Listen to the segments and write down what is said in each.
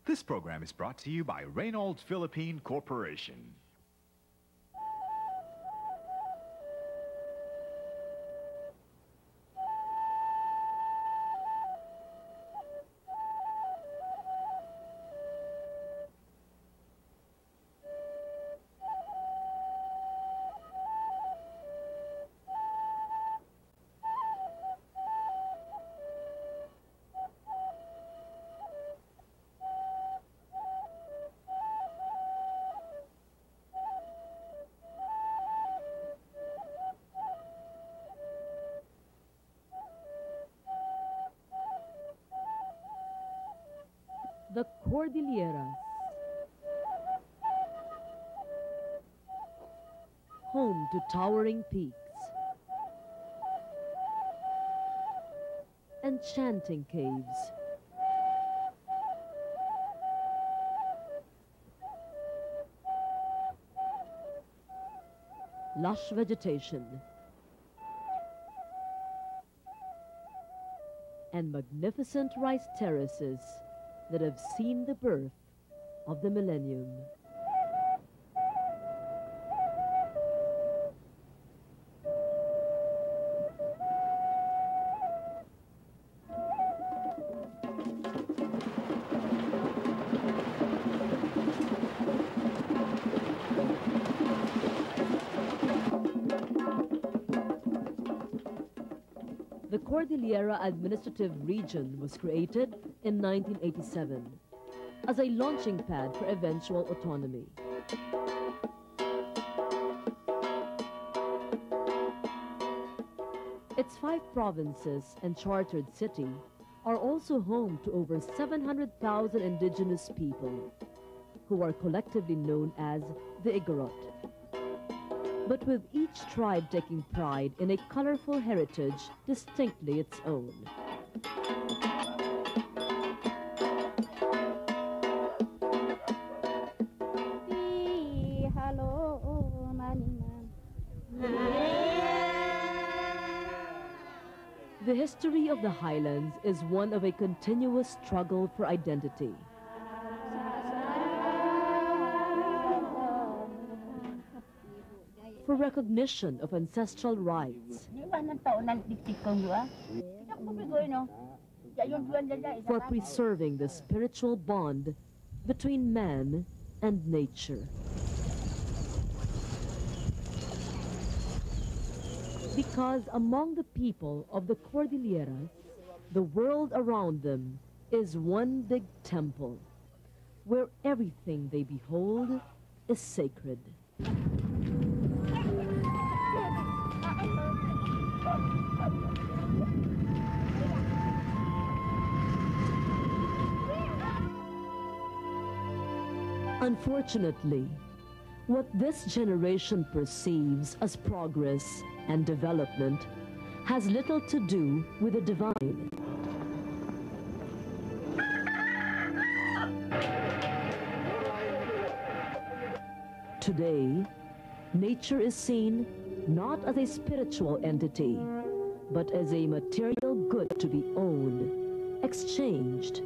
This program is brought to you by Reynolds Philippine Corporation. The Cordillera, home to towering peaks, enchanting caves, lush vegetation, and magnificent rice terraces that have seen the birth of the millennium. The Cordillera Administrative Region was created in 1987 as a launching pad for eventual autonomy. Its 5 provinces and chartered city are also home to over 700,000 indigenous people, who are collectively known as the Igorot. But with each tribe taking pride in a colorful heritage distinctly its own. The history of the Highlands is one of a continuous struggle for identity. For recognition of ancestral rights, for preserving the spiritual bond between man and nature. Because among the people of the Cordillera, the world around them is one big temple, where everything they behold is sacred. Unfortunately, what this generation perceives as progress and development has little to do with the divine. Today, nature is seen not as a spiritual entity, but as a material good to be owned, exchanged,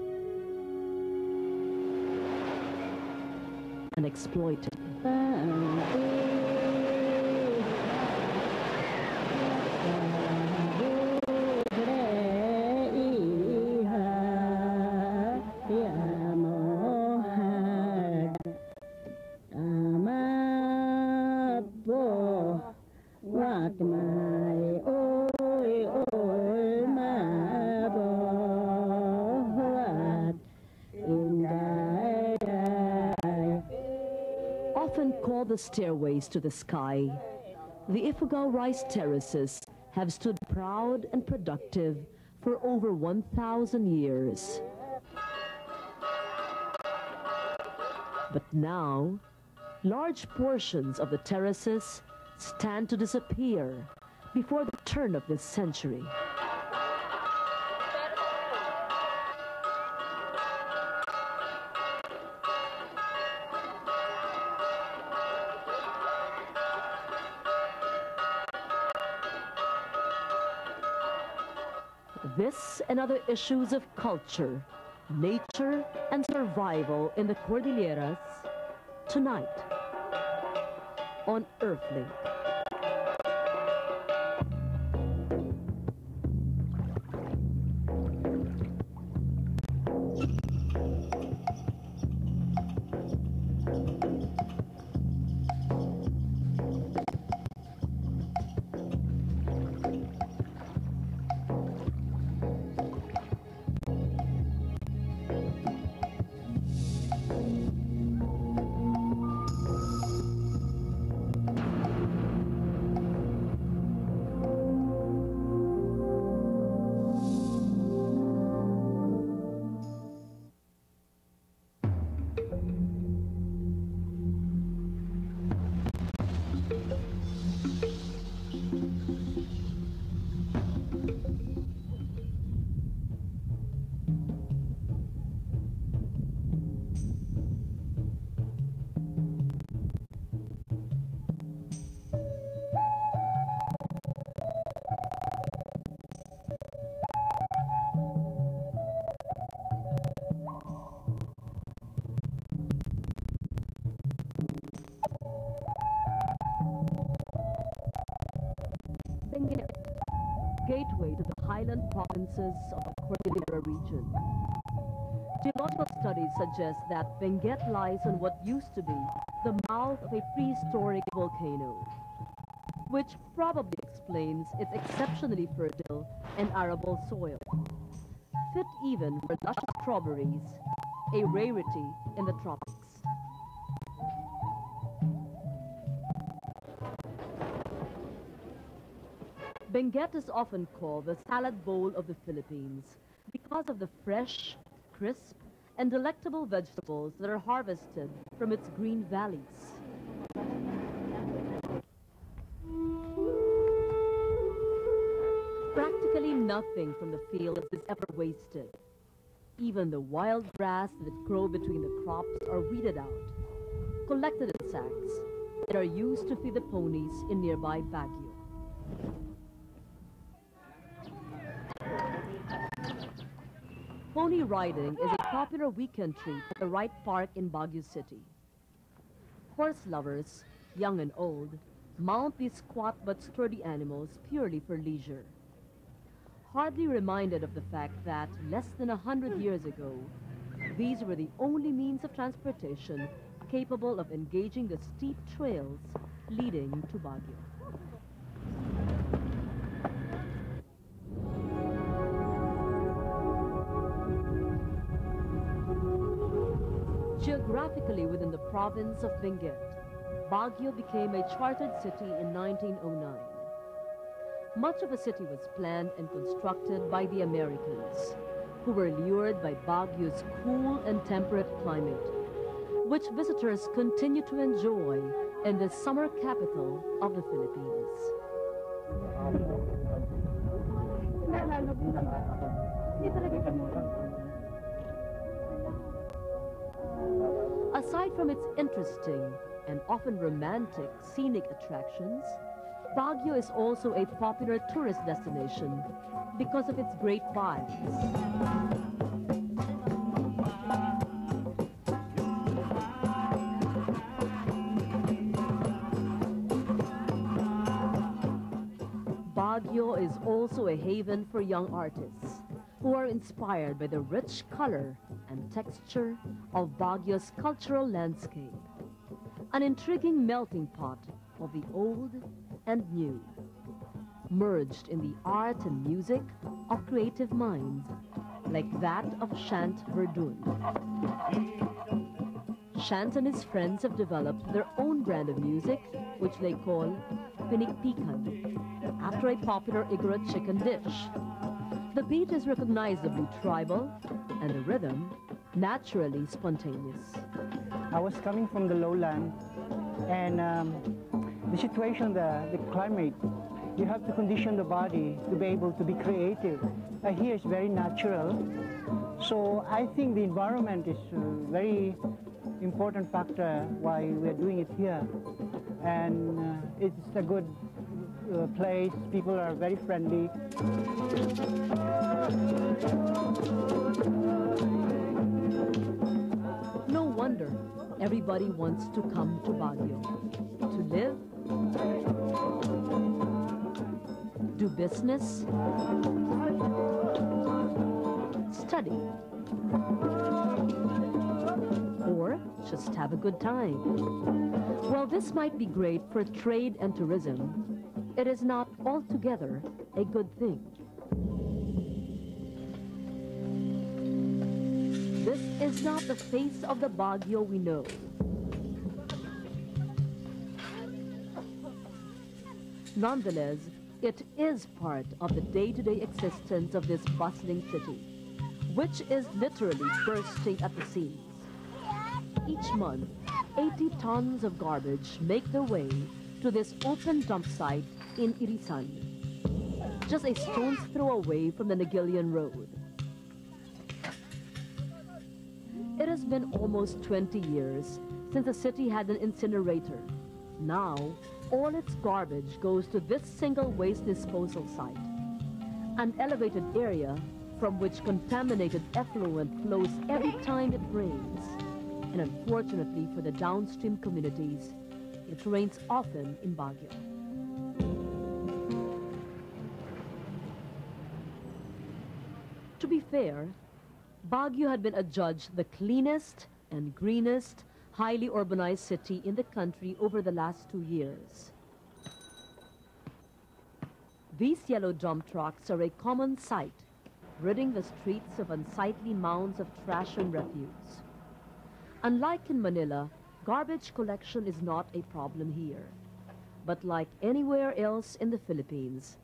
and exploited. Often called the stairways to the sky, the Ifugao rice terraces have stood proud and productive for over 1,000 years. But now, large portions of the terraces stand to disappear before the turn of this century. This and other issues of culture nature and survival in the Cordilleras, tonight on Earthlink. Gateway to the highland provinces of the Cordillera region. Geological studies suggest that Benguet lies on what used to be the mouth of a prehistoric volcano, which probably explains its exceptionally fertile and arable soil, fit even for luscious strawberries, a rarity in the tropics. Benguet is often called the salad bowl of the Philippines because of the fresh, crisp, and delectable vegetables that are harvested from its green valleys. Practically nothing from the fields is ever wasted. Even the wild grass that grow between the crops are weeded out, collected in sacks, and are used to feed the ponies in nearby Baguio. Pony riding is a popular weekend treat at the Wright Park in Baguio City. Horse lovers, young and old, mount these squat but sturdy animals purely for leisure. Hardly reminded of the fact that less than 100 years ago, these were the only means of transportation capable of engaging the steep trails leading to Baguio. Geographically within the province of Benguet, Baguio became a chartered city in 1909. Much of the city was planned and constructed by the Americans, who were lured by Baguio's cool and temperate climate, which visitors continue to enjoy in the summer capital of the Philippines. Aside from its interesting and often romantic scenic attractions, Baguio is also a popular tourist destination because of its great vibes. Baguio is also a haven for young artists who are inspired by the rich color and texture of Baguio's cultural landscape, an intriguing melting pot of the old and new, merged in the art and music of creative minds like that of Shant Verdun. Shant and his friends have developed their own brand of music, which they call Pinikpikan, after a popular Igorot chicken dish. The beat is recognizably tribal, and the rhythm naturally spontaneous. I was coming from the lowland, and the situation, the climate, you have to condition the body to be able to be creative. Here is very natural, so I think the environment is a very important factor why we are doing it here, and it's a good place. People are very friendly. everybody wants to come to Baguio. To live, do business, study, or just have a good time. While this might be great for trade and tourism, it is not altogether a good thing. This is not the face of the Baguio we know. Nonetheless, it is part of the day-to-day existence of this bustling city, which is literally bursting at the seams. Each month, 80 tons of garbage make their way to this open dump site in Irisan, just a stone's throw away from the Nagilian Road. It has been almost 20 years since the city had an incinerator. Now, all its garbage goes to this single waste disposal site, an elevated area from which contaminated effluent flows every time it rains. And unfortunately for the downstream communities, it rains often in Baguio. To be fair, Baguio had been adjudged the cleanest and greenest, highly urbanized city in the country over the last 2 years. These yellow dump trucks are a common sight, ridding the streets of unsightly mounds of trash and refuse. Unlike in Manila, garbage collection is not a problem here. But like anywhere else in the Philippines,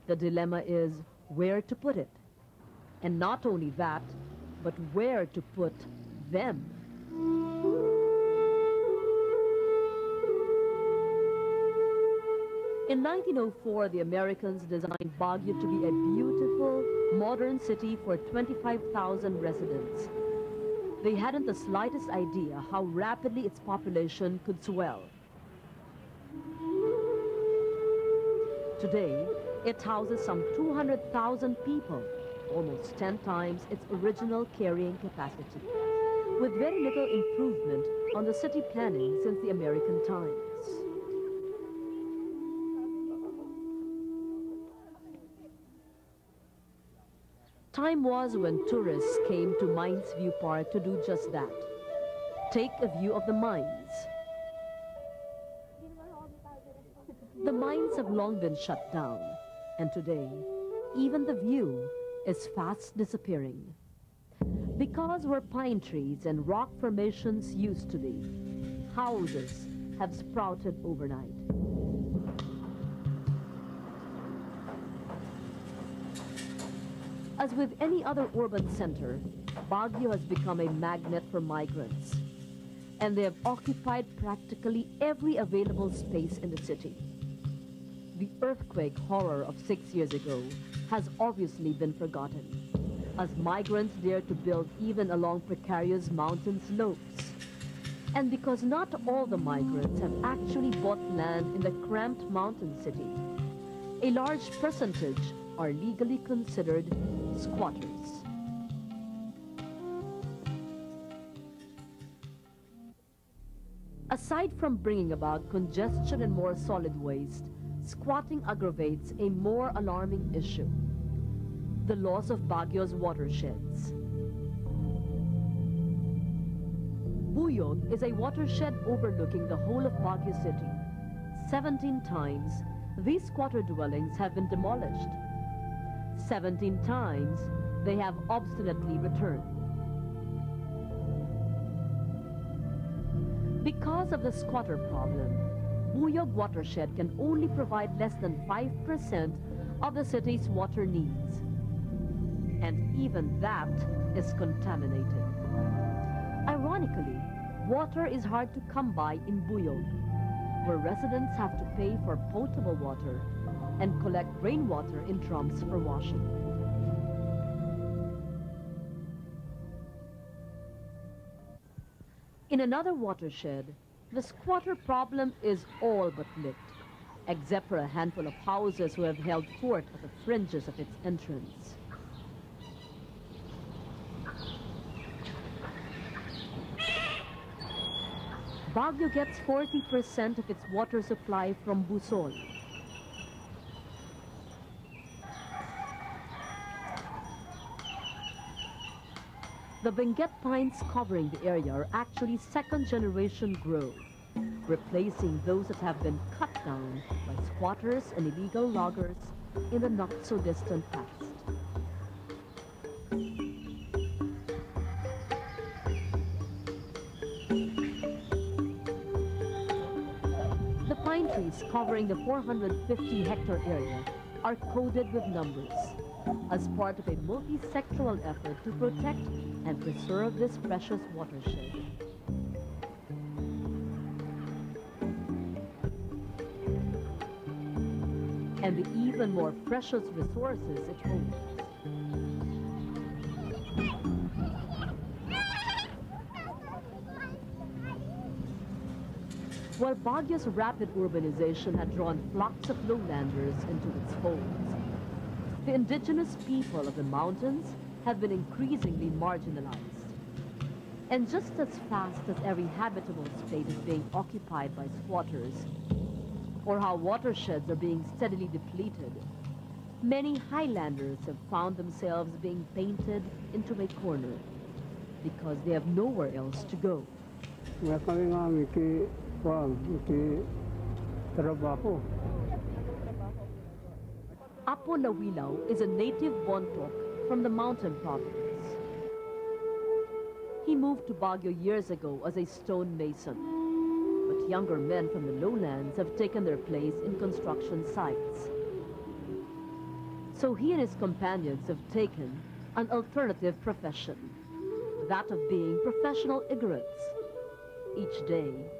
the dilemma is where to put it. And not only that, but where to put them. In 1904, the Americans designed Baguio to be a beautiful, modern city for 25,000 residents. They hadn't the slightest idea how rapidly its population could swell. Today, it houses some 200,000 people, almost 10 times its original carrying capacity, with very little improvement on the city planning since the American times. Time was when tourists came to Mines View Park to do just that. Take a view of the mines. The mines have long been shut down, and today, even the view is fast disappearing. Because where pine trees and rock formations used to be, houses have sprouted overnight. As with any other urban center, Baguio has become a magnet for migrants, and they have occupied practically every available space in the city. The earthquake horror of 6 years ago has obviously been forgotten, as migrants dare to build even along precarious mountain slopes. And because not all the migrants have actually bought land in the cramped mountain city, a large percentage are legally considered squatters. Aside from bringing about congestion and more solid waste, squatting aggravates a more alarming issue: the loss of Baguio's watersheds. Buyog is a watershed overlooking the whole of Baguio City. 17 times, these squatter dwellings have been demolished. 17 times, they have obstinately returned. Because of the squatter problem, Buyog watershed can only provide less than 5% of the city's water needs. And even that is contaminated. Ironically, water is hard to come by in Buyog, where residents have to pay for potable water and collect rainwater in drums for washing. In another watershed, the squatter problem is all but licked, except for a handful of houses who have held fort at the fringes of its entrance. Baguio gets 40% of its water supply from Busol. The Benguet pines covering the area are actually second-generation growth, replacing those that have been cut down by squatters and illegal loggers in the not-so-distant past. The pine trees covering the 450-hectare area are coated with numbers as part of a multi-sectoral effort to protect and preserve this precious watershed. And the even more precious resources it holds. While Baguio's rapid urbanization had drawn flocks of lowlanders into its folds, the indigenous people of the mountains have been increasingly marginalized. And just as fast as every habitable state is being occupied by squatters, or how watersheds are being steadily depleted, many highlanders have found themselves being painted into a corner because they have nowhere else to go. Apo Lawilaw is a native Bontoc from the mountain province. He moved to Baguio years ago as a stone mason, but younger men from the lowlands have taken their place in construction sites. So he and his companions have taken an alternative profession, that of being professional Igorots. Each day,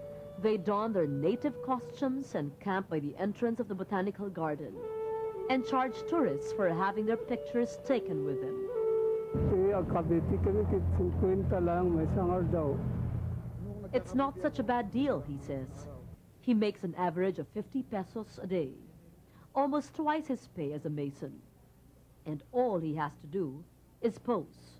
they don their native costumes and camp by the entrance of the botanical garden and charge tourists for having their pictures taken with them. It's not such a bad deal, he says. He makes an average of 50 pesos a day, almost twice his pay as a mason. And all he has to do is pose.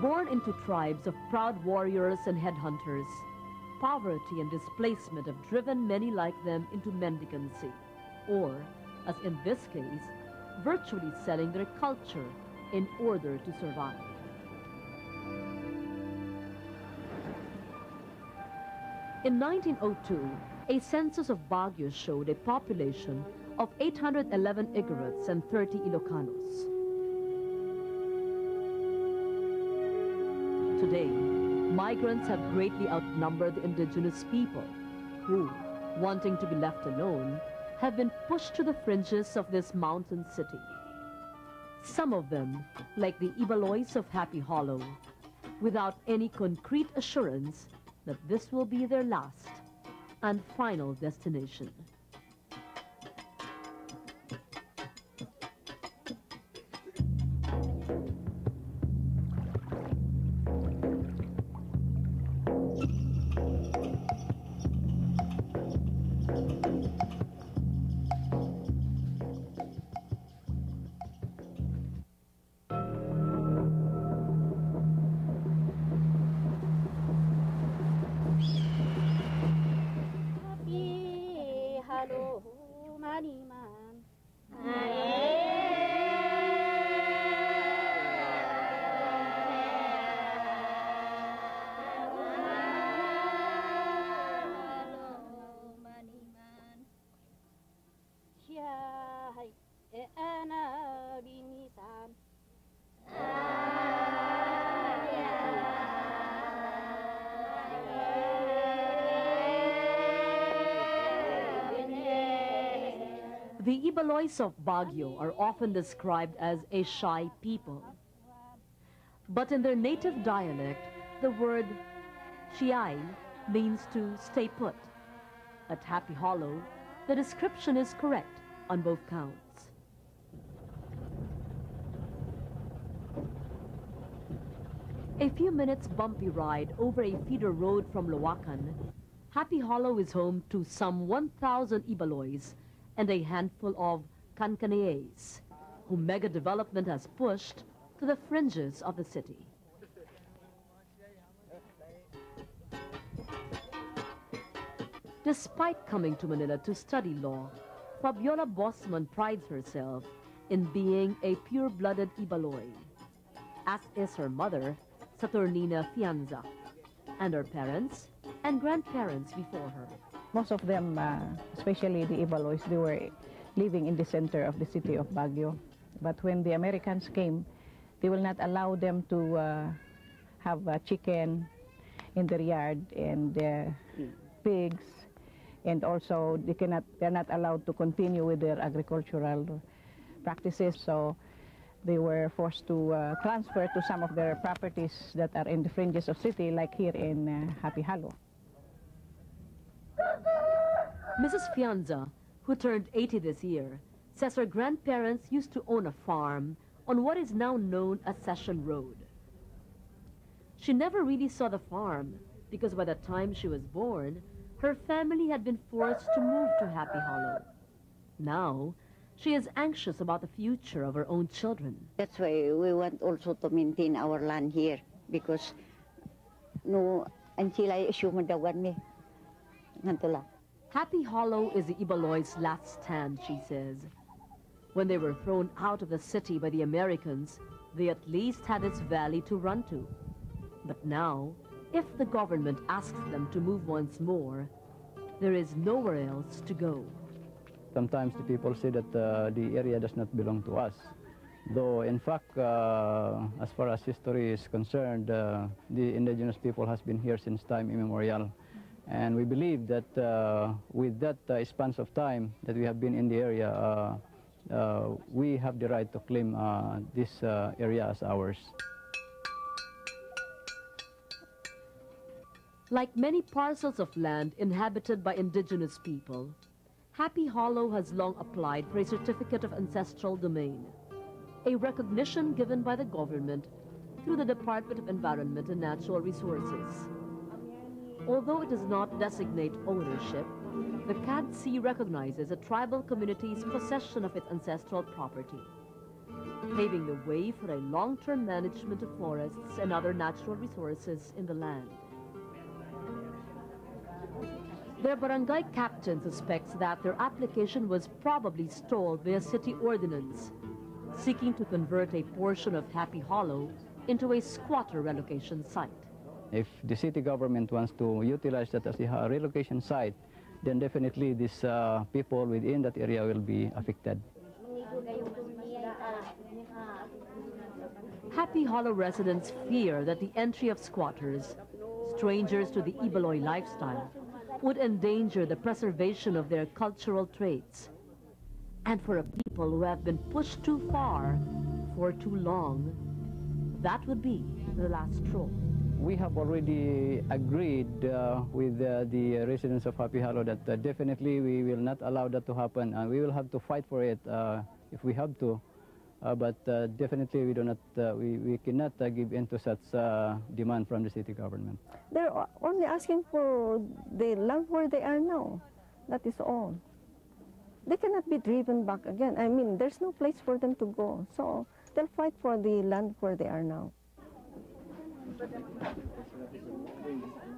Born into tribes of proud warriors and headhunters, poverty and displacement have driven many like them into mendicancy, or, as in this case, virtually selling their culture in order to survive. In 1902, a census of Baguio showed a population of 811 Igorots and 30 Ilocanos. Today, migrants have greatly outnumbered the indigenous people who, wanting to be left alone, have been pushed to the fringes of this mountain city. Some of them, like the Ibaloys of Happy Hollow, without any concrete assurance that this will be their last and final destination. The Ibaloys of Baguio are often described as a shy people. But in their native dialect, the word "siyay" means to stay put. At Happy Hollow, the description is correct on both counts. A few minutes bumpy ride over a feeder road from Loacan, Happy Hollow is home to some 1,000 Ibaloys and a handful of Cancanees, whom mega development has pushed to the fringes of the city. Despite coming to Manila to study law, Fabiola Bosman prides herself in being a pure-blooded Ibaloy, as is her mother, Saturnina Fianza, and her parents and grandparents before her. Most of them, especially the Ibaloys, they were living in the center of the city of Baguio. But when the Americans came, they will not allow them to have chicken in their yard and pigs, and also they're not allowed to continue with their agricultural practices. So they were forced to transfer to some of their properties that are in the fringes of city, like here in Happy Hollow. Mrs. Fianza, who turned 80 this year, says her grandparents used to own a farm on what is now known as Session Road. She never really saw the farm because by the time she was born, her family had been forced to move to Happy Hollow. Now, she is anxious about the future of her own children. That's why we want also to maintain our land here, because no, until I assume the one me. Happy Hollow is the Ibaloy's last stand, she says. When they were thrown out of the city by the Americans, they at least had its valley to run to. But now, if the government asks them to move once more, there is nowhere else to go. Sometimes the people say that the area does not belong to us. Though, in fact, as far as history is concerned, the indigenous people has been here since time immemorial. And we believe that with that span of time that we have been in the area, we have the right to claim this area as ours. Like many parcels of land inhabited by indigenous people, Happy Hollow has long applied for a certificate of ancestral domain, a recognition given by the government through the Department of Environment and Natural Resources. Although it does not designate ownership, the CADC recognizes a tribal community's possession of its ancestral property, paving the way for a long-term management of forests and other natural resources in the land. Their barangay captain suspects that their application was probably stalled via city ordinance, seeking to convert a portion of Happy Hollow into a squatter relocation site. If the city government wants to utilize that as a relocation site, then definitely these people within that area will be affected. Happy Hollow residents fear that the entry of squatters, strangers to the Ibaloy lifestyle, would endanger the preservation of their cultural traits. And for a people who have been pushed too far for too long, that would be the last straw. We have already agreed with the residents of Happy Hollow that definitely we will not allow that to happen, and we will have to fight for it if we have to. But definitely we do not, we cannot give in to such demand from the city government. They're only asking for the land where they are now. That is all. They cannot be driven back again. I mean, there's no place for them to go. So they'll fight for the land where they are now.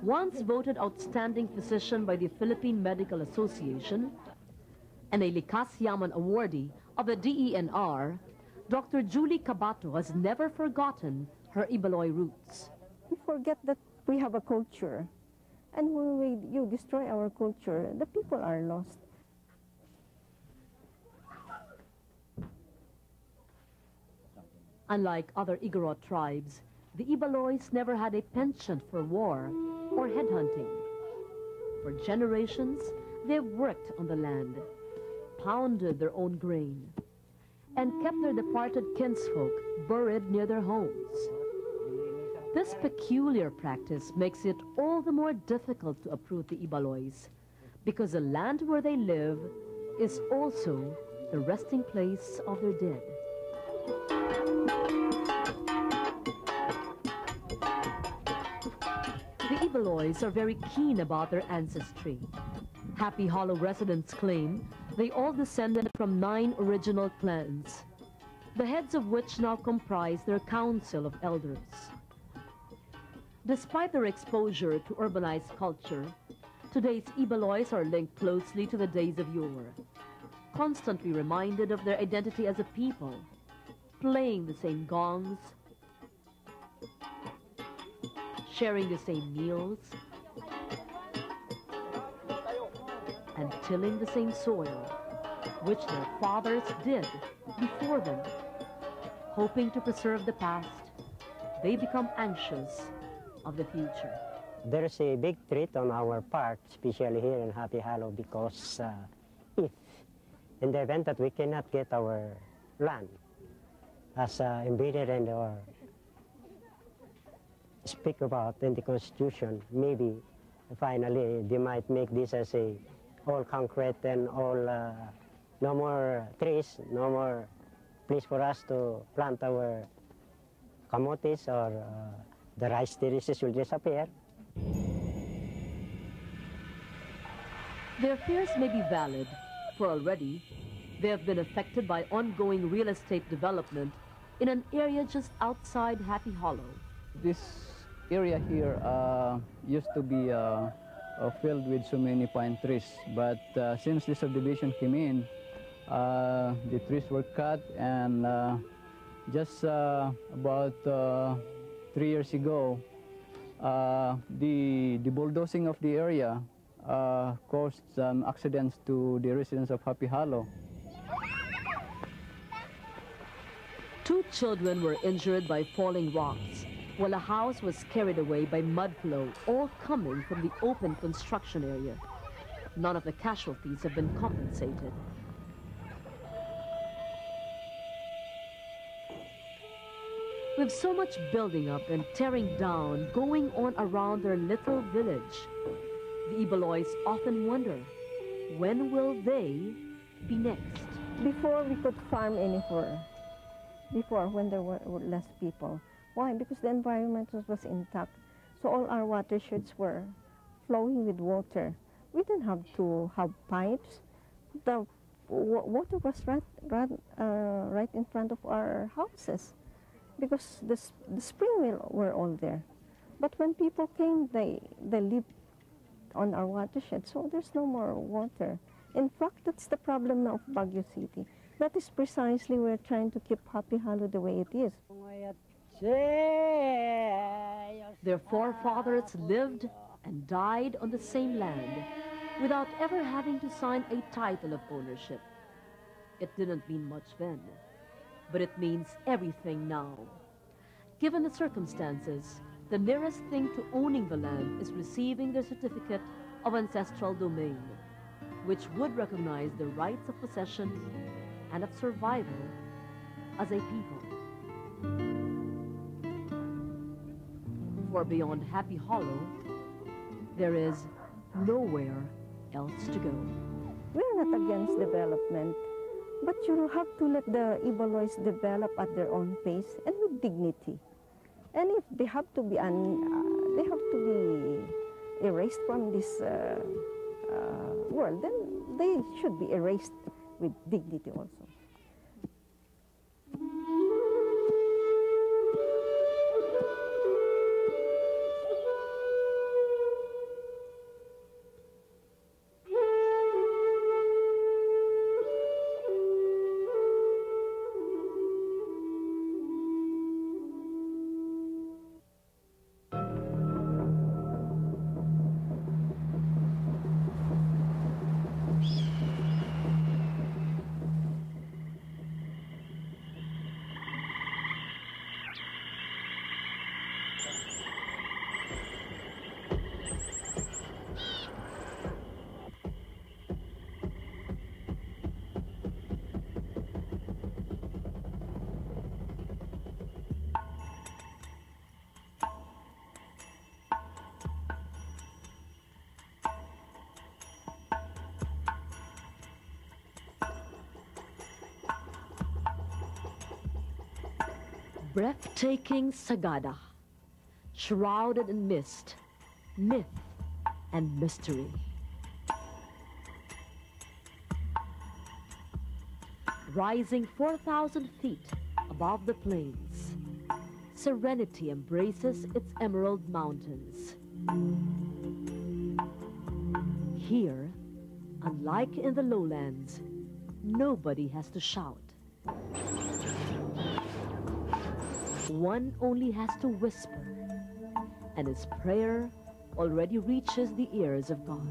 Once voted outstanding physician by the Philippine Medical Association and a Likas Yaman awardee of the DENR, Dr. Julie Cabato has never forgotten her Ibaloy roots. We forget that we have a culture. And when you destroy our culture, the people are lost. Unlike other Igorot tribes, the Ibaloys never had a penchant for war or headhunting. For generations, they've worked on the land, pounded their own grain, and kept their departed kinsfolk buried near their homes. This peculiar practice makes it all the more difficult to uproot the Ibaloys, because the land where they live is also the resting place of their dead. The Ibaloys are very keen about their ancestry. Happy Hollow residents claim they all descended from 9 original clans. the heads of which now comprise their council of elders. Despite their exposure to urbanized culture, today's Ibaloys are linked closely to the days of yore, constantly reminded of their identity as a people, playing the same gongs, sharing the same meals, and tilling the same soil, which their fathers did before them. Hoping to preserve the past, they become anxious of the future. There's a big threat on our part, especially here in Happy Hollow, because if, in the event that we cannot get our land as embedded in our speak about in the Constitution, maybe finally they might make this as a all concrete and all no more trees, no more place for us to plant our camotes, or the rice terraces will disappear. Their fears may be valid, for already they have been affected by ongoing real estate development in an area just outside Happy Hollow. This area here used to be filled with so many pine trees, but since the subdivision came in, the trees were cut, and just about 3 years ago, the bulldozing of the area caused some accidents to the residents of Happy Hollow. 2 children were injured by falling rocks, while a house was carried away by mud flow, all coming from the open construction area. None of the casualties have been compensated. With so much building up and tearing down going on around their little village, the Ibaloys often wonder, when will they be next? Before we could farm anywhere, before when there were less people. Why? Because the environment was intact. So all our watersheds were flowing with water. We didn't have to have pipes. The water was right in front of our houses, because the spring were all there. But when people came, they lived on our watershed, so there's no more water. In fact, that's the problem now of Baguio City. That is precisely we're trying to keep Happy Hollow the way it is. Their forefathers lived and died on the same land without ever having to sign a title of ownership. It didn't mean much then, but it means everything now. Given the circumstances, the nearest thing to owning the land is receiving their certificate of ancestral domain, which would recognize the rights of possession and of survival as a people. For beyond Happy Hollow, there is nowhere else to go. We're not against development, but you have to let the Ibaloys develop at their own pace and with dignity. And if they have to be erased from this world, then they should be erased with dignity also. Breathtaking Sagada, shrouded in mist, myth, and mystery. rising 4,000 feet above the plains. Serenity embraces its emerald mountains. Here, unlike in the lowlands, nobody has to shout. One only has to whisper, and his prayer already reaches the ears of God.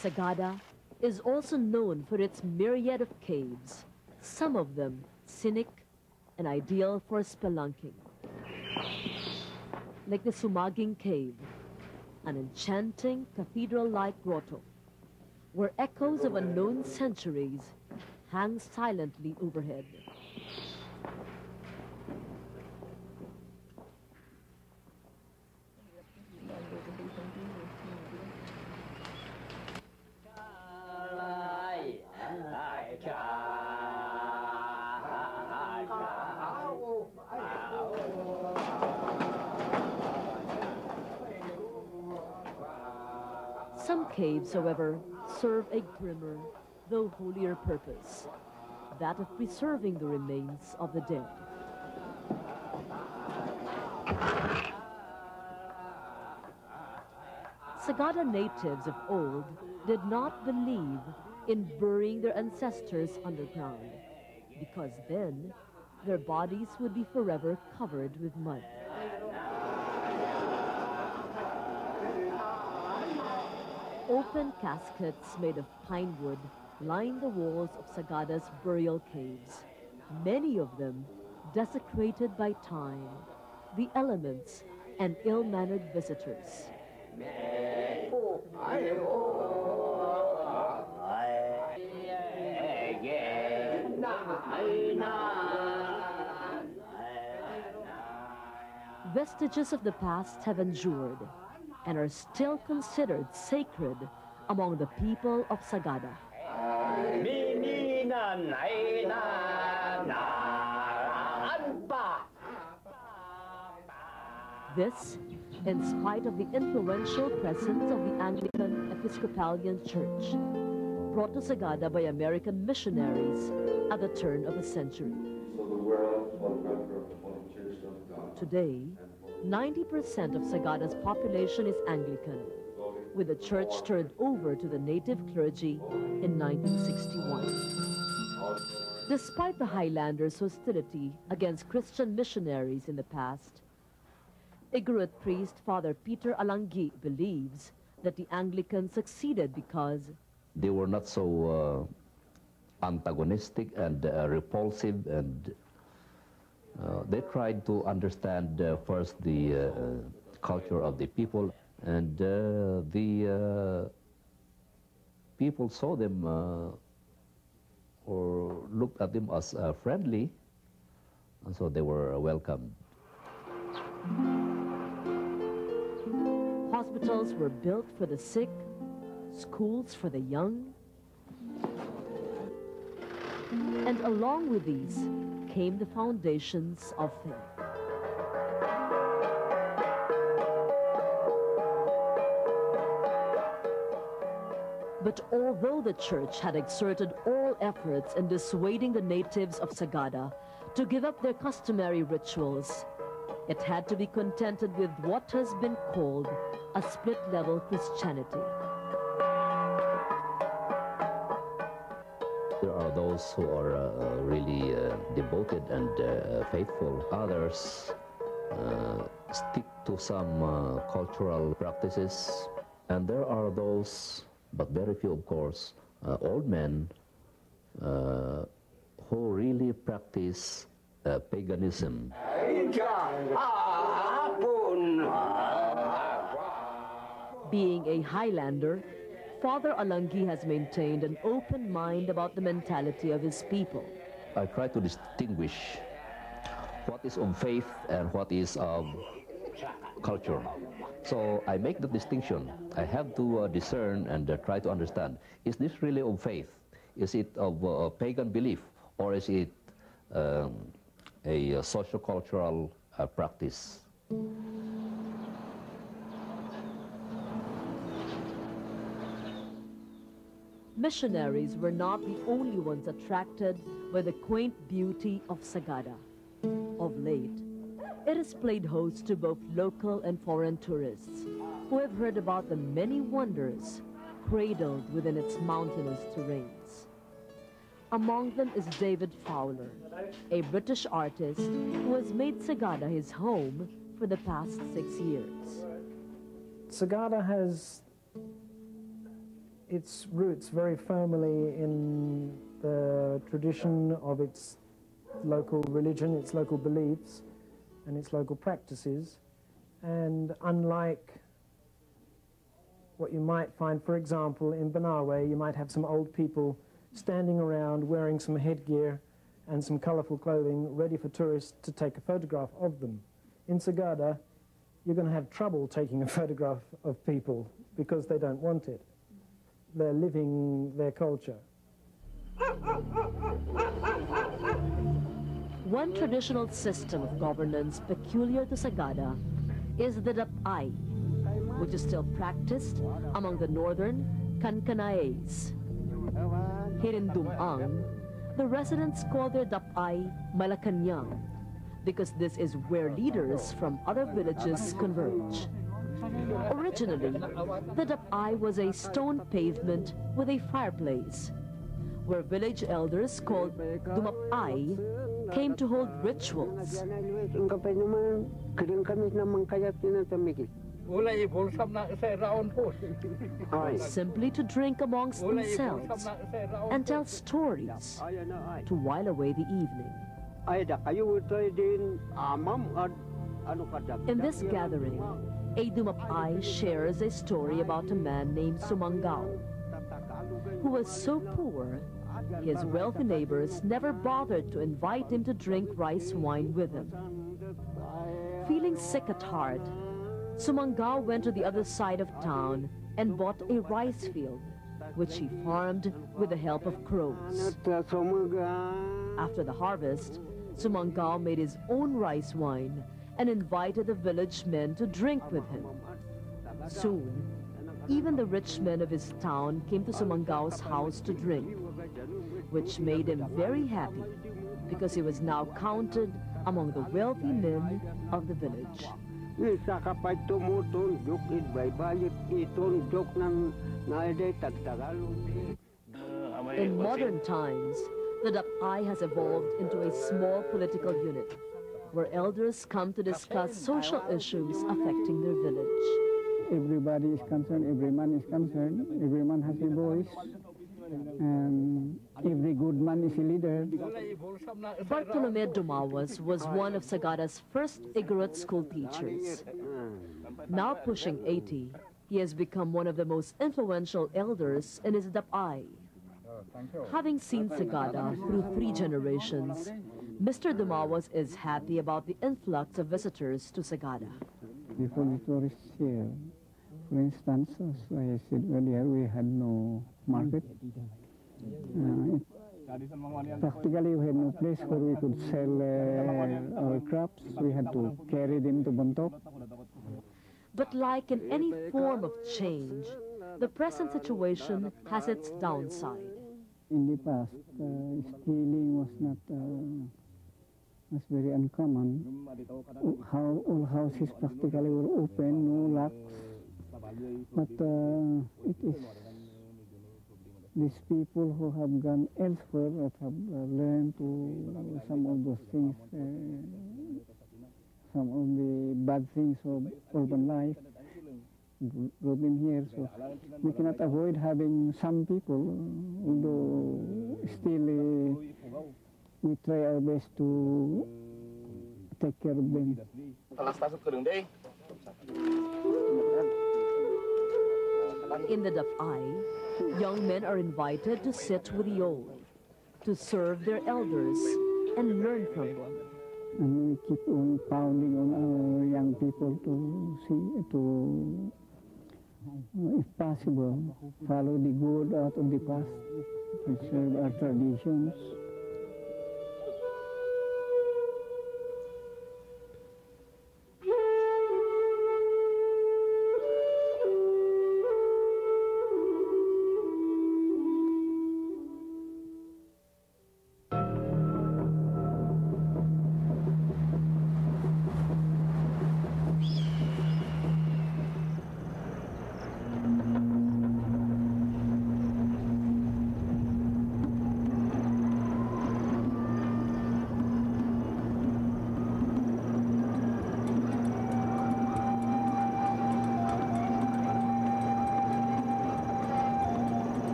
Sagada is also known for its myriad of caves, some of them scenic and ideal for spelunking. Like the Sumaging Cave, an enchanting cathedral-like grotto, where echoes of unknown centuries hang silently overhead. Some caves, however, serve a grimmer, though holier purpose, that of preserving the remains of the dead. Sagada natives of old did not believe in burying their ancestors underground, because then their bodies would be forever covered with mud. Open caskets made of pine wood line the walls of Sagada's burial caves, many of them desecrated by time, the elements, and ill-mannered visitors. Vestiges of the past have endured and are still considered sacred among the people of Sagada. This, in spite of the influential presence of the Anglican Episcopalian Church, brought to Sagada by American missionaries at the turn of the century. Today, 90% of Sagada's population is Anglican, with the church turned over to the native clergy in 1961. Despite the Highlanders' hostility against Christian missionaries in the past, Igorot priest Father Peter Alangui believes that the Anglicans succeeded because they were not so antagonistic and repulsive, and they tried to understand first the culture of the people, and the people saw them or looked at them as friendly, so they were welcomed. Hospitals were built for the sick, schools for the young, and along with these came the foundations of faith. But although the church had exerted all efforts in dissuading the natives of Sagada to give up their customary rituals, it had to be contented with what has been called a split-level Christianity. There are those who are really devoted and faithful. Others stick to some cultural practices. And there are those, but very few of course, old men who really practice paganism. Being a Highlander, Father Alanggi has maintained an open mind about the mentality of his people. I try to distinguish what is of faith and what is of culture. So I make the distinction. I have to discern and try to understand, is this really of faith? Is it of pagan belief? Or is it a socio-cultural practice? Missionaries were not the only ones attracted by the quaint beauty of Sagada. Of late, it has played host to both local and foreign tourists who have heard about the many wonders cradled within its mountainous terrains. Among them is David Fowler, a British artist who has made Sagada his home for the past 6 years. Sagada has its roots very firmly in the tradition of its local religion, its local beliefs, and its local practices. And unlike what you might find, for example, in Banawe, you might have some old people standing around wearing some headgear and some colorful clothing, ready for tourists to take a photograph of them. In Sagada, you're going to have trouble taking a photograph of people because they don't want it. They're living their culture. One traditional system of governance peculiar to Sagada is the Dapay, which is still practiced among the northern Kankanaes. Here in Dumang, the residents call their Dapay Malakanyang because this is where leaders from other villages converge. Originally, the Dapay was a stone pavement with a fireplace, where village elders called Dumapay came to hold rituals. Simply to drink amongst themselves and tell stories to while away the evening. In this gathering, a Dumapay shares a story about a man named Sumangao, who was so poor, his wealthy neighbors never bothered to invite him to drink rice wine with them. Feeling sick at heart, Sumangao went to the other side of town and bought a rice field, which he farmed with the help of crows. After the harvest, Sumangao made his own rice wine and invited the village men to drink with him. Soon, even the rich men of his town came to Sumangao's house to drink, which made him very happy because he was now counted among the wealthy men of the village. In modern times, the Dapay has evolved into a small political unit where elders come to discuss social issues affecting their village. Everybody is concerned, every man is concerned, every man has a voice, and every good man is a leader. Bartolome Dumawas was one of Sagada's first Igorot school teachers. Now pushing 80, he has become one of the most influential elders in his Dapay. Having seen Sagada through 3 generations, Mr. Dumawas is happy about the influx of visitors to Sagada. Before the tourists here, for instance, as I said earlier, we had no market. Practically, we had no place where we could sell our crops. We had to carry them to Bontok. But like in any form of change, the present situation has its downside. In the past, stealing was not was very uncommon. All houses practically were open, no locks. But it is these people who have gone elsewhere that have learned to some of those things, some of the bad things of urban life, brought them here. So we cannot avoid having some people, although still we try our best to take care of them. In the Dap'ay, young men are invited to sit with the old, to serve their elders and learn from them. And we keep on pounding on our young people to see, to, if possible, follow the good out of the past, preserve our traditions.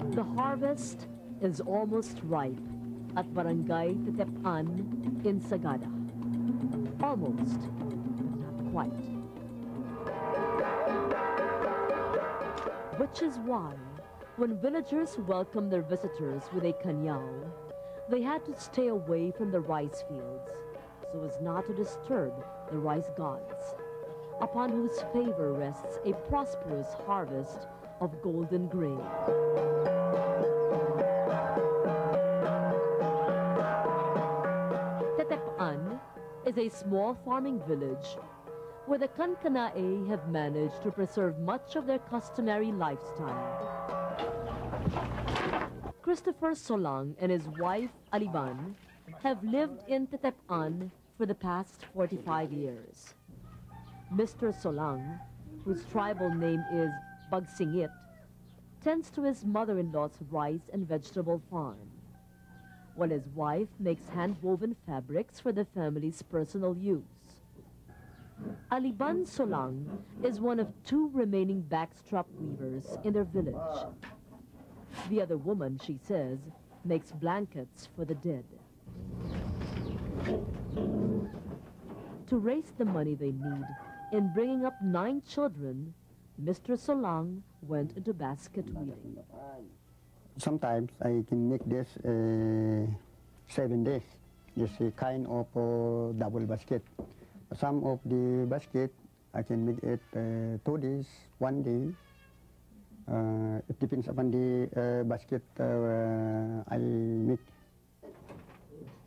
The harvest is almost ripe at Barangay Tetepan in Sagada. Almost, but not quite. Which is why, when villagers welcomed their visitors with a kanyao, they had to stay away from the rice fields so as not to disturb the rice gods, upon whose favor rests a prosperous harvest of golden grain. Tetepan is a small farming village where the Kankanae have managed to preserve much of their customary lifestyle. Christopher Solang and his wife Aliban have lived in Tetepan for the past 45 years. Mr. Solang, whose tribal name is Bagsingit, tends to his mother-in-law's rice and vegetable farm, while his wife makes hand-woven fabrics for the family's personal use. Aliban Solang is one of 2 remaining backstrap weavers in their village. The other woman, she says, makes blankets for the dead. To raise the money they need in bringing up 9 children, Mr. Solang went into basket weaving. Sometimes I can make this 7 days. This is a kind of double basket. Some of the basket I can make it 2 days, 1 day. It depends upon the basket I make.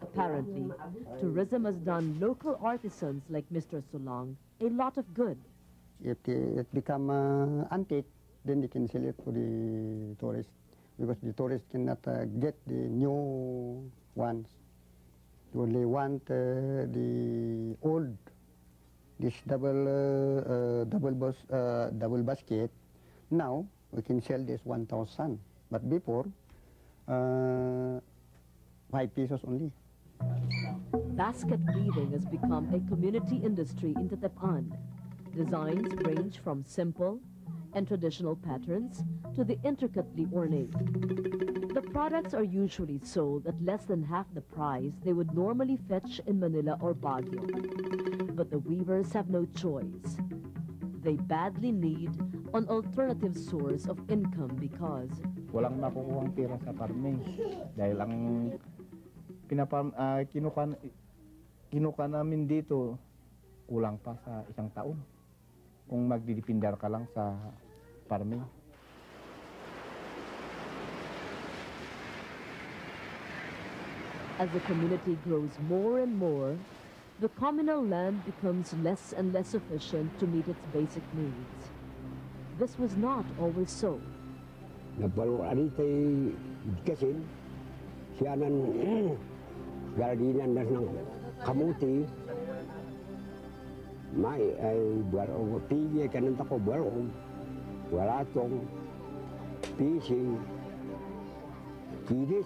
Apparently, tourism has done local artisans like Mr. Solang a lot of good. If it become antique, then they can sell it to the tourists, because the tourists cannot get the new ones. They only want the old, this double basket. Now we can sell this 1,000, but before 5 pesos only. Basket weaving has become a community industry in Tetepan. Designs range from simple and traditional patterns to the intricately ornate. The products are usually sold at less than half the price they would normally fetch in Manila or Baguio. But the weavers have no choice. They badly need an alternative source of income because walang makukuhang pera sa farming dahil ang kinuka namin dito kulang pa sa isang taon kung magdidipindar ka lang sa farming. As the community grows more and more, the communal land becomes less and less sufficient to meet its basic needs. This was not always so. Nagbaluan tay kasin siya nan gardinan ng kamuti mai ay buwaro pigi kanan tako buwaro wala tong fishing kidis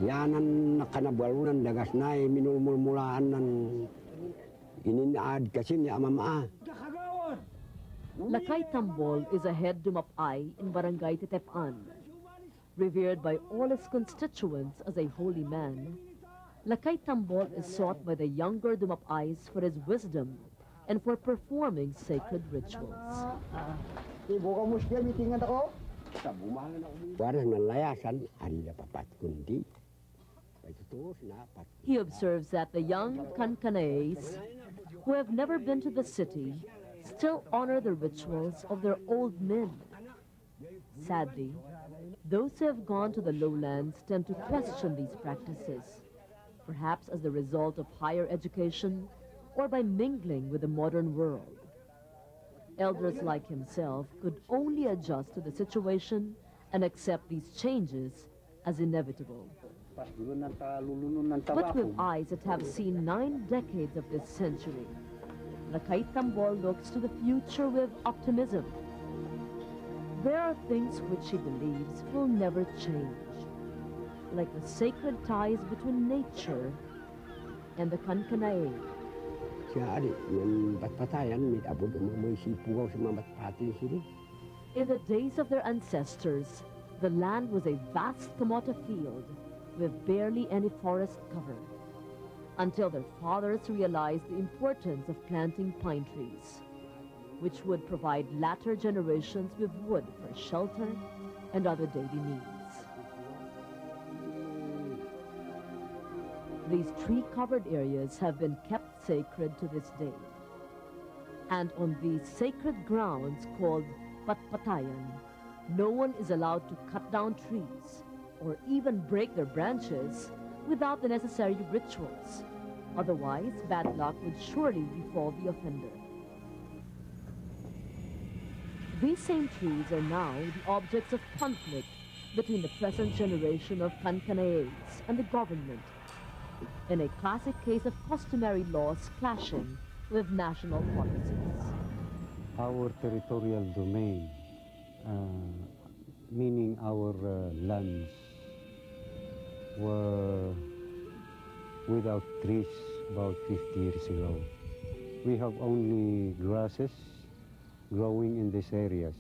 yanan nakanabalunan dagas na minulmulmulaan ng ininaad kasi ni amama. Lakay Tambol is a head dumapay in Barangay Tetepan. Revered by all his constituents as a holy man, Lakay Tambol is sought by the younger dumapays for his wisdom and for performing sacred rituals. Para nalayasan, ari na papat kundi. He observes that the young Kankanaes, who have never been to the city, still honor the rituals of their old men. Sadly, those who have gone to the lowlands tend to question these practices, perhaps as the result of higher education or by mingling with the modern world. Elders like himself could only adjust to the situation and accept these changes as inevitable. But with eyes that have seen 9 decades of this century, Lakay Tambol looks to the future with optimism. There are things which he believes will never change, like the sacred ties between nature and the Kankanae. In the days of their ancestors, the land was a vast kamote field with barely any forest cover, until their fathers realized the importance of planting pine trees, which would provide latter generations with wood for shelter and other daily needs. These tree-covered areas have been kept sacred to this day. And on these sacred grounds called Patpatayan, no one is allowed to cut down trees or even break their branches without the necessary rituals. Otherwise, bad luck would surely befall the offender. These same trees are now the objects of conflict between the present generation of Kankanaes and the government, in a classic case of customary laws clashing with national policies. Our territorial domain, meaning our lands, were without trees about 50 years ago. We have only grasses growing in these areas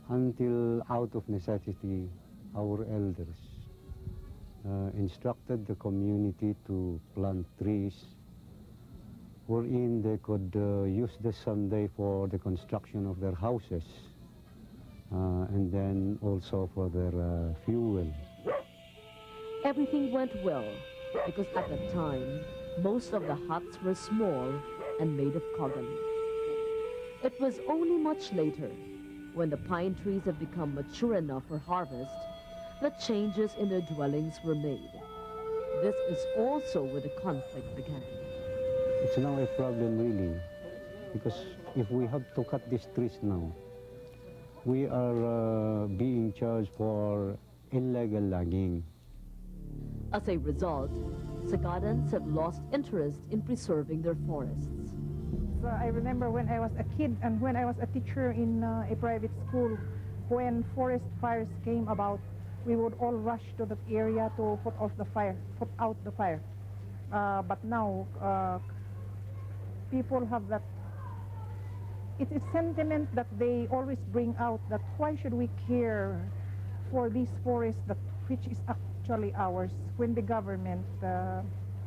until, out of necessity, our elders instructed the community to plant trees wherein they could use the Sunday for the construction of their houses and then also for their fuel. Everything went well because at the time, most of the huts were small and made of kogan. It was only much later, when the pine trees have become mature enough for harvest, that changes in their dwellings were made. This is also where the conflict began. It's now a problem really, because if we have to cut these trees now, we are being charged for illegal logging. As a result, Sagadans have lost interest in preserving their forests. So I remember when I was a kid and when I was a teacher in a private school, when forest fires came about, we would all rush to that area to put out the fire. But now, people have that it's a sentiment that they always bring out, that why should we care for these forests which is actually ours when the government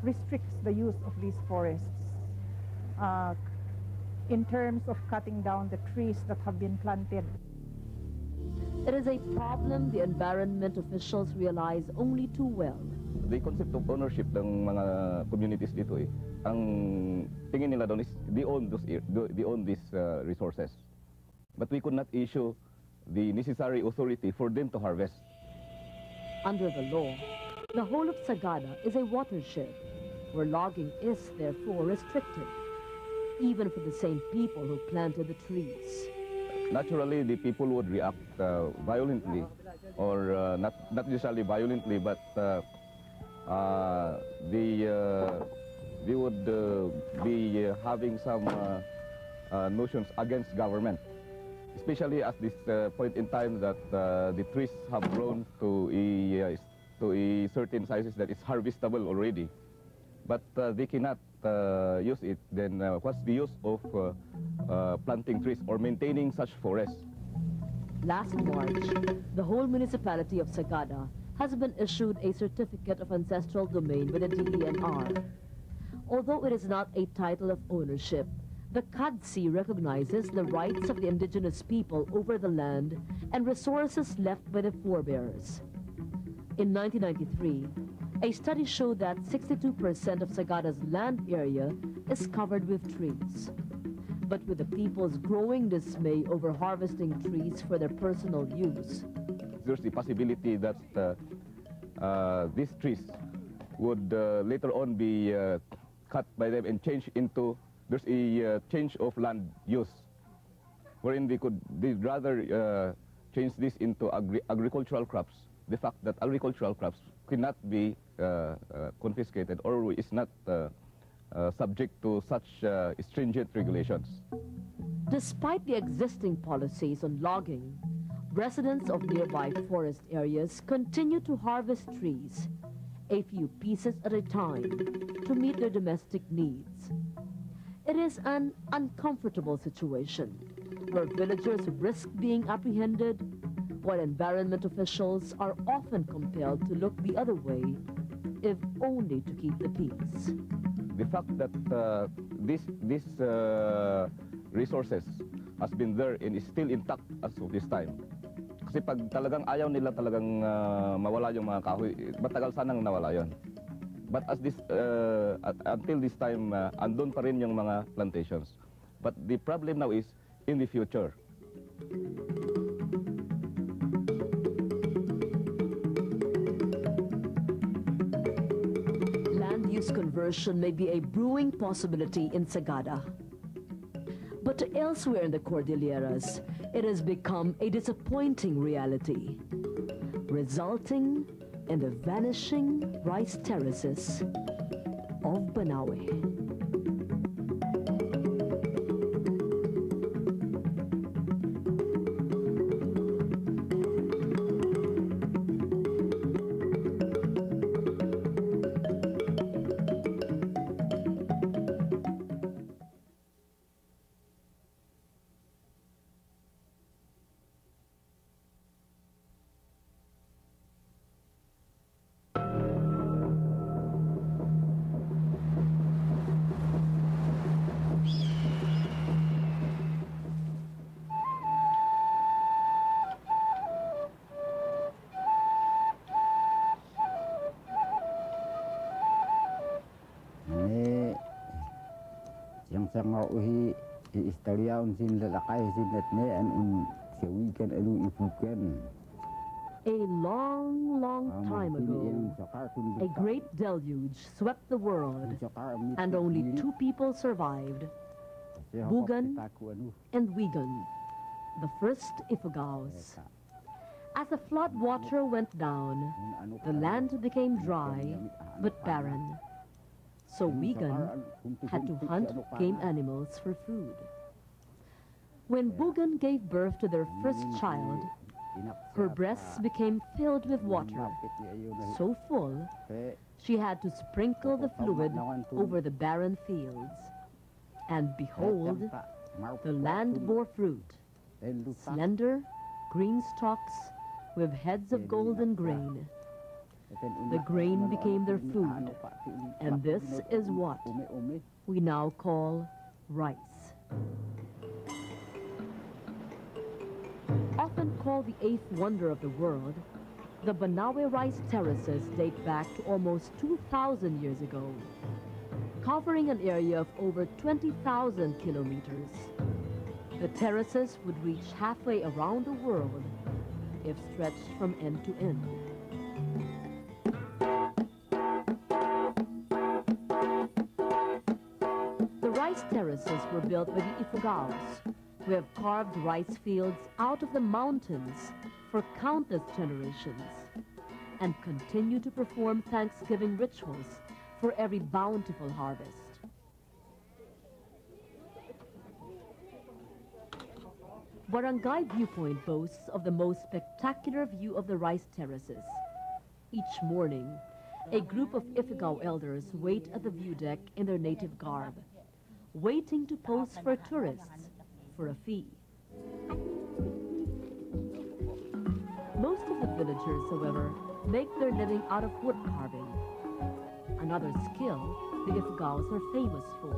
restricts the use of these forests in terms of cutting down the trees that have been planted. It is a problem the environment officials realize only too well. The concept of ownership ng mga communities dito ang tingin nila doon is they own these resources. But we could not issue the necessary authority for them to harvest. Under the law, the whole of Sagada is a watershed where logging is therefore restricted, even for the same people who planted the trees. Naturally, the people would react violently, or not necessarily violently, but they would be having some notions against government, especially at this point in time that the trees have grown to a certain sizes that is harvestable already. But they cannot use it. Then what's the use of planting trees or maintaining such forests? Last March, the whole municipality of Sagada has been issued a certificate of ancestral domain by the DENR. Although it is not a title of ownership, the CADC recognizes the rights of the indigenous people over the land and resources left by the forebears. In 1993, a study showed that 62% of Sagada's land area is covered with trees. But with the people's growing dismay over harvesting trees for their personal use, there's the possibility that these trees would later on be cut by them and change into, there's a change of land use, wherein they'd rather change this into agricultural crops. The fact that agricultural crops cannot be confiscated or is not subject to such stringent regulations. Despite the existing policies on logging, residents of nearby forest areas continue to harvest trees, a few pieces at a time, to meet their domestic needs. It is an uncomfortable situation where villagers risk being apprehended, while environment officials are often compelled to look the other way, if only to keep the peace. The fact that these resources has been there and is still intact as of this time. Kasi pag talagang ayaw nila talagang mawala yung mga kahoy, matagal sanang nawala yon. But as this, until this time, andun pa rin yung mga plantations. But the problem now is in the future. Land use conversion may be a brewing possibility in Sagada. But elsewhere in the Cordilleras, it has become a disappointing reality, resulting in the vanishing rice terraces of Banawe. Sanga uhi istorya unsin lalakay sinat ne an sewikan alu ifukan. A long, long time ago, a great deluge swept the world, and only two people survived, Bugan and Wigan, the first Ifugaos. As the flood water went down, the land became dry but barren. So Wigan had to hunt game animals for food. When Bugan gave birth to their first child, her breasts became filled with water, so full she had to sprinkle the fluid over the barren fields. And behold, The land bore fruit, slender, green stalks with heads of golden grain. The grain became their food, and this is what we now call rice. Often called the eighth wonder of the world, the Banawe rice terraces date back to almost 2,000 years ago, covering an area of over 20,000 kilometers. The terraces would reach halfway around the world if stretched from end to end. The rice terraces were built by the Ifugaos, who have carved rice fields out of the mountains for countless generations and continue to perform Thanksgiving rituals for every bountiful harvest. Barangay Viewpoint boasts of the most spectacular view of the rice terraces. Each morning, a group of Ifugao elders wait at the view deck in their native garb, waiting to pose for tourists for a fee. Most of the villagers, however, make their living out of wood carving, another skill the Ifugaos are famous for.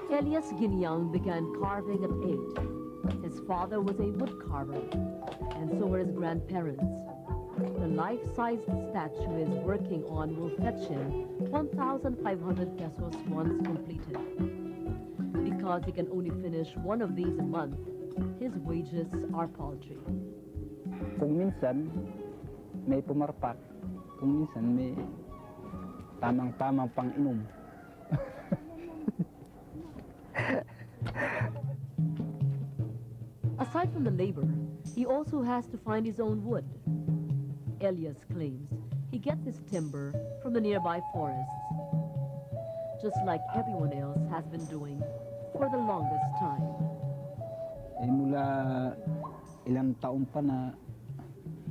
Elias Ginyang began carving at 8. His father was a wood carver, and so were his grandparents. The life-sized statue he is working on will fetch him 1,500 pesos once completed. Because he can only finish one of these a month, his wages are paltry. Kung minsan, may pumarpak. Kung minsan, may tamang-tamang pang-inom. Aside from the labor, he also has to find his own wood. Elias claims he gets his timber from the nearby forests, just like everyone else has been doing for the longest time. Mula ilang taon pa na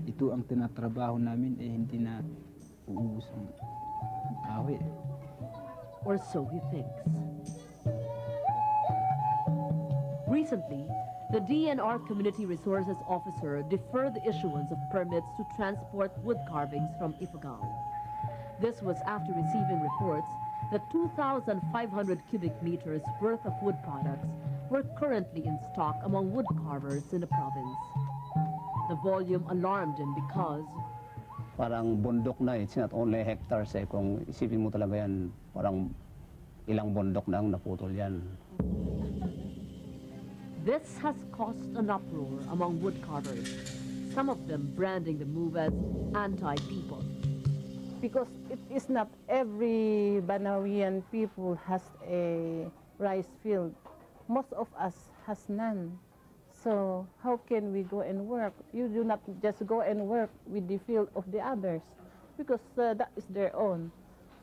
ito ang tinatrabaho namin, hindi na uubos ang kahoy. Or so he thinks. Recently, the DNR Community Resources Officer deferred the issuance of permits to transport wood carvings from Ifugao. This was after receiving reports that 2,500 cubic meters worth of wood products were currently in stock among wood carvers in the province. The volume alarmed him because parang bundok na, it's not only hectares eh. Kung isipin mo talaga yan, parang ilang bundok na ang naputol yan. this has caused an uproar among wood carvers, some of them branding the move as anti-people. Because it is not every Banawian people has a rice field. Most of us has none. So how can we go and work? You do not just go and work with the field of the others, because that is their own.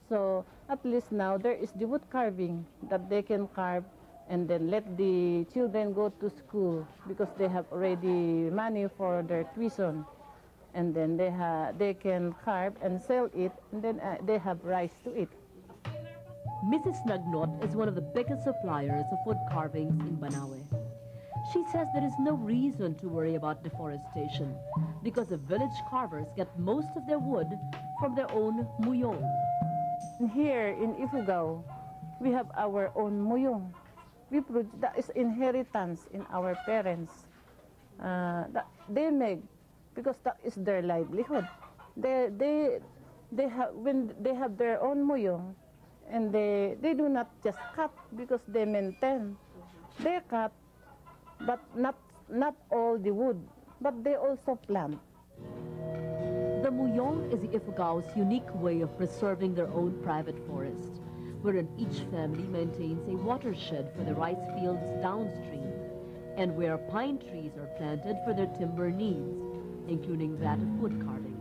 So at least now there is the wood carving that they can carve and then let the children go to school because they have already money for their tuition. And then they can carve and sell it, and then they have rice to eat. Mrs. Nagnot is one of the biggest suppliers of wood carvings in Banawe. She says there is no reason to worry about deforestation because the village carvers get most of their wood from their own muyong. Here in Ifugao, we have our own muyong. That is inheritance in our parents. That they make, because that is their livelihood. They have their own muyong, and they do not just cut because they maintain. They cut, but not all the wood, but they also plant. The muyong is the Ifugao's unique way of preserving their own private forest, wherein each family maintains a watershed for the rice fields downstream, and where pine trees are planted for their timber needs, including that of wood carving.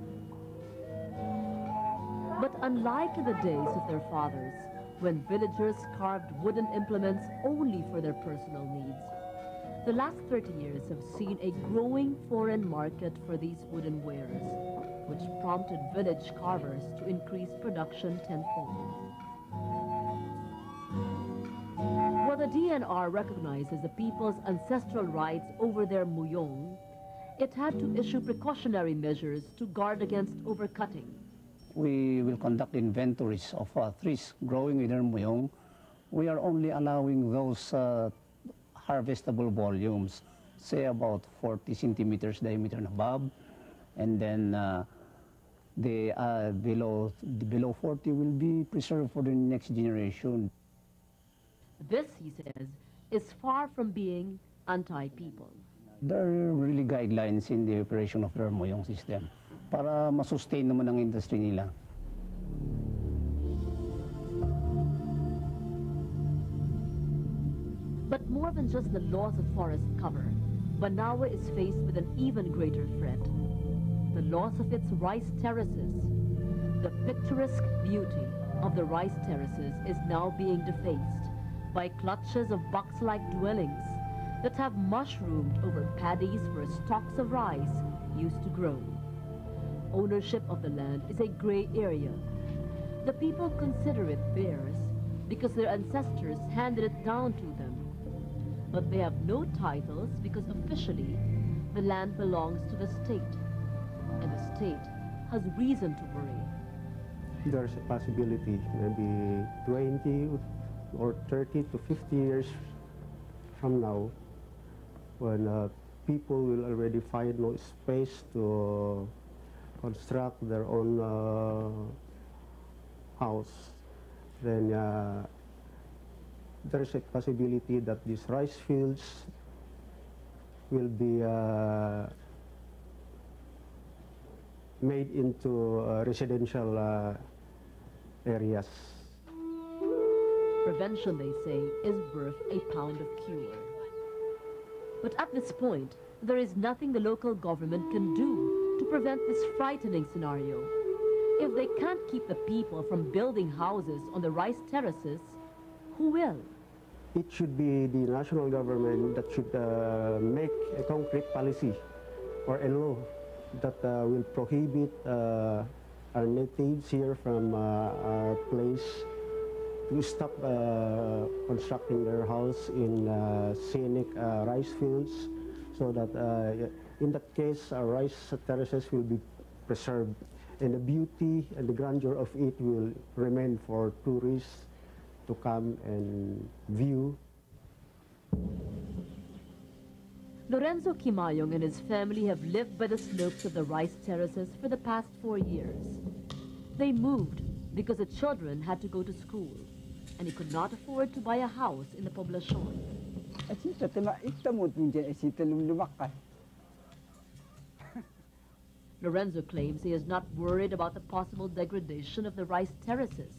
But unlike in the days of their fathers, when villagers carved wooden implements only for their personal needs, The last 30 years have seen a growing foreign market for these wooden wares, which prompted village carvers to increase production tenfold. While the DNR recognizes the people's ancestral rights over their muyong, it had to issue precautionary measures to guard against overcutting. We will conduct inventories of trees growing within muyong. We are only allowing those harvestable volumes, say about 40 centimeters diameter and above, and then below 40 will be preserved for the next generation. This, he says, is far from being anti-people. There are really guidelines in the operation of their muyong system para masustain naman ang industry nila. But more than just the loss of forest cover, Banawe is faced with an even greater threat: the loss of its rice terraces. The picturesque beauty of the rice terraces is now being defaced by clutches of box-like dwellings that have mushroomed over paddies where stalks of rice used to grow. Ownership of the land is a gray area. The people consider it theirs because their ancestors handed it down to them. But they have no titles because officially the land belongs to the state, and the state has reason to worry. There's a possibility maybe 20 or 30 to 50 years from now, when people will already find no space to construct their own house, then there's a possibility that these rice fields will be made into residential areas. Prevention, they say, is worth a pound of cure. But at this point, there is nothing the local government can do to prevent this frightening scenario. If they can't keep the people from building houses on the rice terraces, who will? It should be the national government that should make a concrete policy or a law that will prohibit our natives here from our place to stop constructing their house in scenic rice fields, so that in that case our rice terraces will be preserved, and the beauty and the grandeur of it will remain for tourists to come and view. Lorenzo Kimayong and his family have lived by the slopes of the rice terraces for the past 4 years. They moved because the children had to go to school, and he could not afford to buy a house in the poblacion. Lorenzo claims he is not worried about the possible degradation of the rice terraces.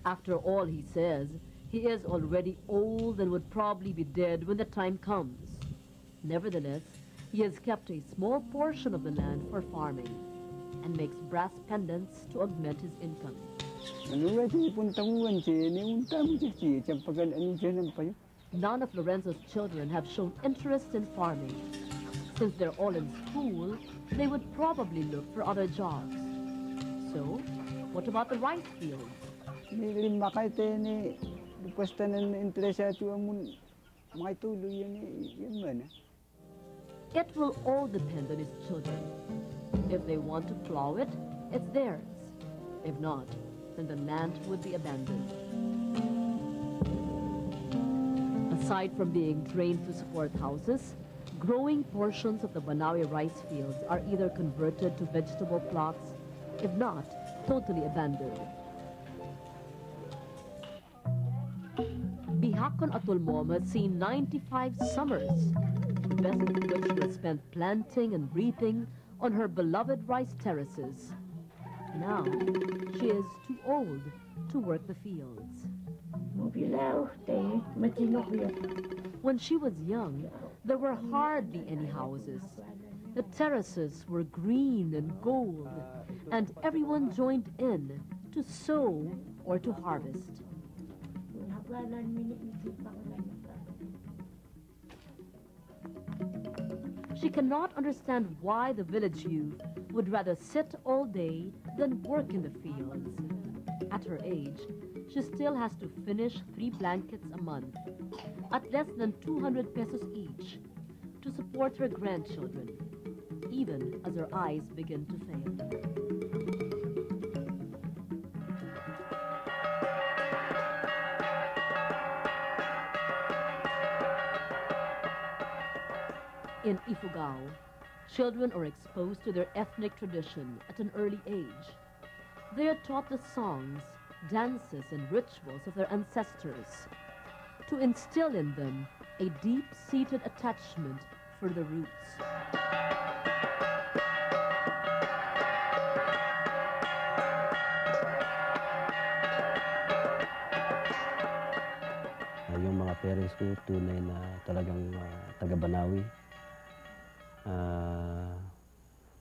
After all, he says, he is already old and would probably be dead when the time comes. Nevertheless, he has kept a small portion of the land for farming and makes brass pendants to augment his income. None of Lorenzo's children have shown interest in farming. Since they're all in school, they would probably look for other jobs. So, what about the rice fields? It will all depend on his children. If they want to plow it, it's theirs. If not, then the land would be abandoned. Aside from being drained to support houses, growing portions of the Banawe rice fields are either converted to vegetable plots, if not, totally abandoned. Bihakon Atulmom has seen 95 summers, the best of which were spent planting and reaping on her beloved rice terraces. Now, she is too old to work the fields. When she was young, there were hardly any houses. The terraces were green and gold, and everyone joined in to sow or to harvest. She cannot understand why the village youth would rather sit all day than work in the fields. At her age, she still has to finish 3 blankets a month, at less than 200 pesos each, to support her grandchildren, even as her eyes begin to fail. In Ifugao, children are exposed to their ethnic tradition at an early age. They are taught the songs, dances, and rituals of their ancestors to instill in them a deep-seated attachment for the roots. Yung mga parents ko tunay na talagang taga-Banawi.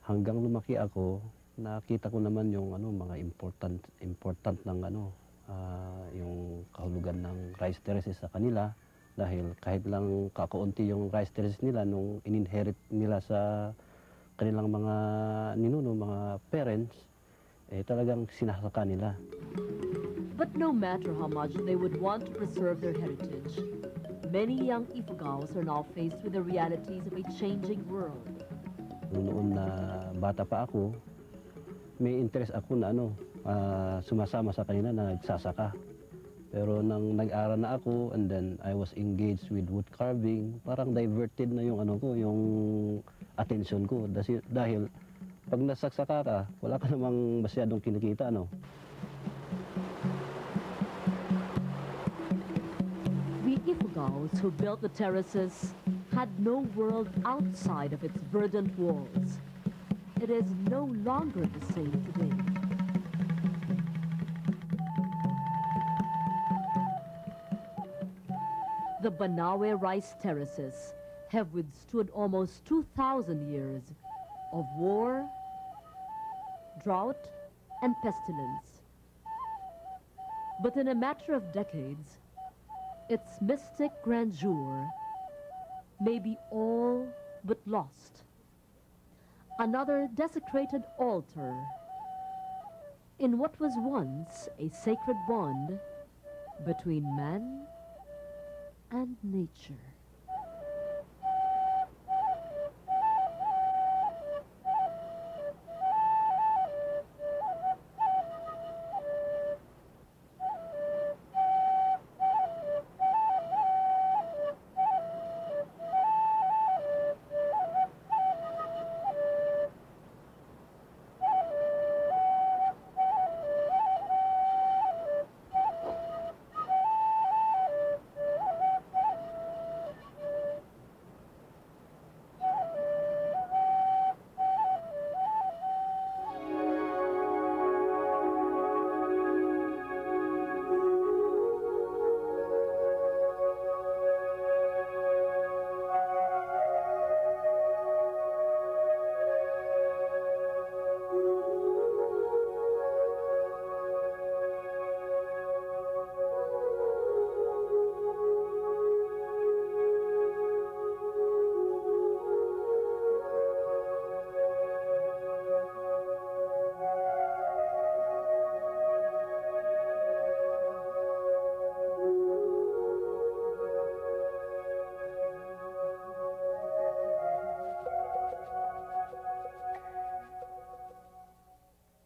Hanggang lumaki ako, nakita ko naman yung mga important ng yung kahulugan ng rice terraces sa kanila, dahil kahit lang kakaunti yung rice terraces nila nung ininherit nila sa kanilang mga ninuno, mga parents, talagang sinasaka nila. But no matter how much they would want to preserve their heritage, many young Ifugaos are now faced with the realities of a changing world. Noon na bata pa ako, may interest ako na sumasama sa kanila na nagsasaka. Pero nang nag-aral na ako and then I was engaged with wood carving, parang diverted na yung yung attention ko dahil pag nasaksaka ka, wala ka namang masyadong kinikita, The Ifugaos who built the terraces had no world outside of its verdant walls. It is no longer the same today. The Banawe rice terraces have withstood almost 2,000 years of war, drought, and pestilence. But in a matter of decades, its mystic grandeur may be all but lost. Another desecrated altar in what was once a sacred bond between man and nature.